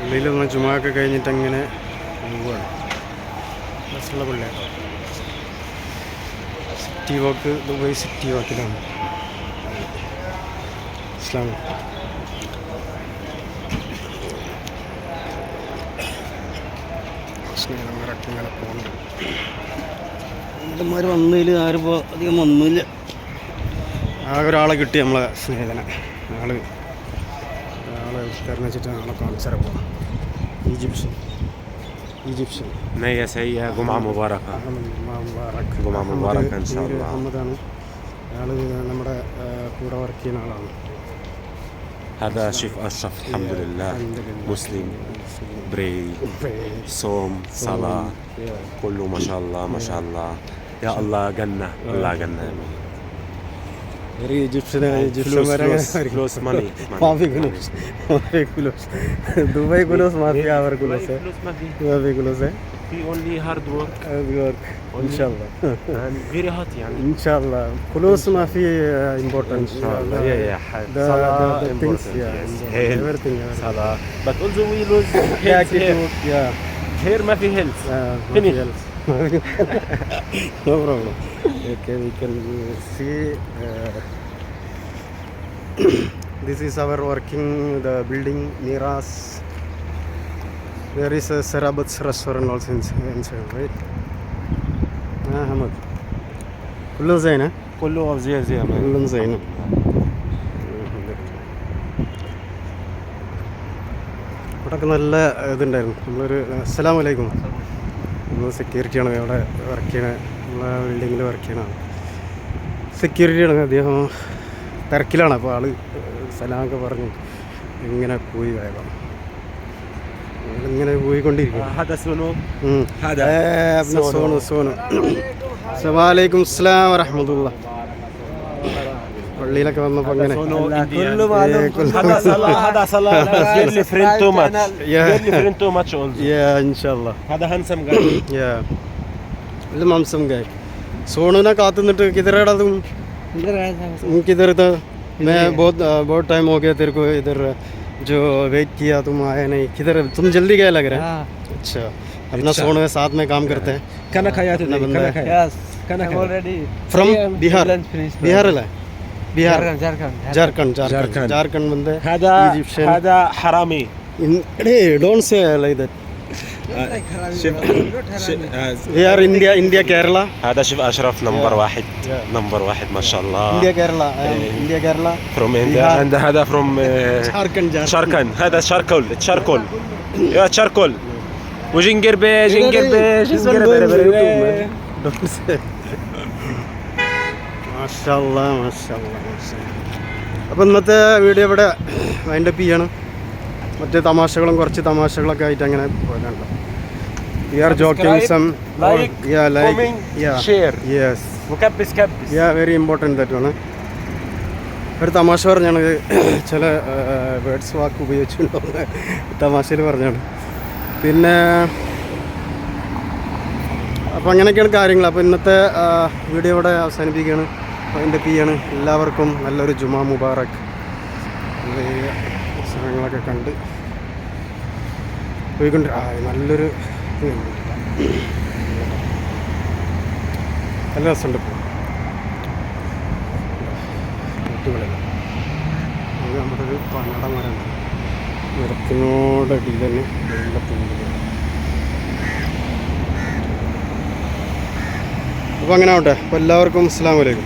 പള്ളിയിലൊന്ന് ജുമാക്കെ കഴിഞ്ഞിട്ട് അങ്ങനെ പോവുകയാണ്. ബസ്സുള്ള പള്ളിയാണ്. സിറ്റി വാക്ക്, ദുബായ് സിറ്റി വാക്കിലാണ്. ഇസ്ലാം സ്നേഹങ്ങളൊക്കെ ഇങ്ങനെ പോകുന്നുണ്ട്. ഇവന്മാർ വന്നതിൽ ആരും ഇപ്പോൾ അധികം വന്നില്ല. ആകെ ഒരാളെ കിട്ടി നമ്മളെ സ്നേഹിതനെ. ആളെ തെരഞ്ഞെച്ചിട്ട് ആളെ കാണിച്ചാൽ പോകാം. ഈജിപ്ഷ്യൻ نية سيئة جمعة مباركة. جمعة مباركة إن شاء الله. അഹമ്മദാണ്. അയാൾ നമ്മുടെ കൂടെ വർക്ക് ചെയ്യുന്ന ആളാണ്. هذا شيف أشرف الحمد لله مسلم بري صوم صلاة كله ما شاء الله ما شاء الله. يا الله جنة الله جنة. ഒരു ഈജിപ്ഷ്യൻ فلوس money. മാഫി കുലോസ് ദുബായ് കുലോസ് മാഫി അവർ കുലോസ് മാഫി കുലോസ് في only hard work إن شاء الله and very hot يعني. إن شاء الله فلوس ما في important. إن شاء الله. the things, everything. صلاة. But also we lose health here. Here ما في health. Finish. No problem. Okay, we can see. This is our working the building near us. There is a Sarabat's restaurant also inside, right? Ahmed. كله زين ها؟ كله زي كله زين. ഇവിടെയൊക്കെ നല്ല ഇതുണ്ടായിരുന്നു. നമ്മളൊരു അസ്സലാമു അലൈക്കും. നമ്മൾ സെക്യൂരിറ്റിയാണ് ഇവിടെ work ചെയ്യണത്. നമ്മളെ ബിൽഡിങ്ങിൽ വർക്ക് ചെയ്യണതാണ്. സെക്യൂരിറ്റിയാണ്. അദ്ദേഹം തിരക്കിലാണ്. അപ്പോൾ ആൾ സലാമൊക്കെ പറഞ്ഞു ഇങ്ങനെ പോയി വേഗം ഇങ്ങനെ പോയിക്കൊണ്ടിരിക്കും. സോനു അസ്സലാമലൈക്കും അസ്സലാം വറഹ്മത്തുള്ളാഹി. പള്ളിയിലൊക്കെ വന്നപ്പോൾ അങ്ങനെ സോണുവിനെ കാത്തു നിന്നിട്ട് കിതറേടാ तुम किधर था? मैं बहुत टाइम हो गया तेरे को इधर जो वेट किया, तुम आए नहीं. किधर तुम जल्दी गए लग रहा है. अच्छा, अपना सोनू के साथ में काम करते हैं. खाना खाया थे? फ्रॉम बिहार है. बिहार झारखंड बंदे. هذا حرامي. Don't say like that. We are India Kerala. هذا شيف أشرف نمبر واحد. نمبر واحد ما شاء الله. India Kerala. From India. and هذا from شاركن. هذا شاركول. يا شاركول. وجنجر بي. മാഷാല്ലാ. അപ്പം ഇന്നത്തെ വീഡിയോ ഇവിടെ വൈൻഡപ്പ് ചെയ്യണം. മറ്റേ കുറച്ച് തമാശകളൊക്കെ ആയിട്ട് അങ്ങനെ പോകാനുണ്ട്. We are joking some like comment share. Yes. وكبس very important that one. ഒരു തമാശ പറഞ്ഞാണ്. ചില വേർഡ്സ് വാക്ക് ഉപയോഗിച്ചിട്ടുണ്ടോ തമാശയിൽ പറഞ്ഞാണ്. പിന്നെ അപ്പോൾ അങ്ങനെയൊക്കെയാണ് കാര്യങ്ങൾ. അപ്പോൾ ഇന്നത്തെ വീഡിയോ ഇവിടെ അവസാനിപ്പിക്കുകയാണ്. അതിൻ്റെ ചെയ്യാണ്. എല്ലാവർക്കും നല്ലൊരു ജുമാ മുബാറക്. സ്ഥലങ്ങളൊക്കെ കണ്ട് പോയിക്കൊണ്ട് നല്ലൊരു നല്ല രസമുണ്ട്. ഇപ്പോൾ അത് നമ്മുടെ ഒരു പനട മരമാണ്. മരത്തിനോടടിയിൽ തന്നെ നല്ല പൂണ്ട്. അപ്പോൾ അങ്ങനെ ആവട്ടെ. അപ്പോൾ എല്ലാവർക്കും അസ്സലാമു അലൈക്കും.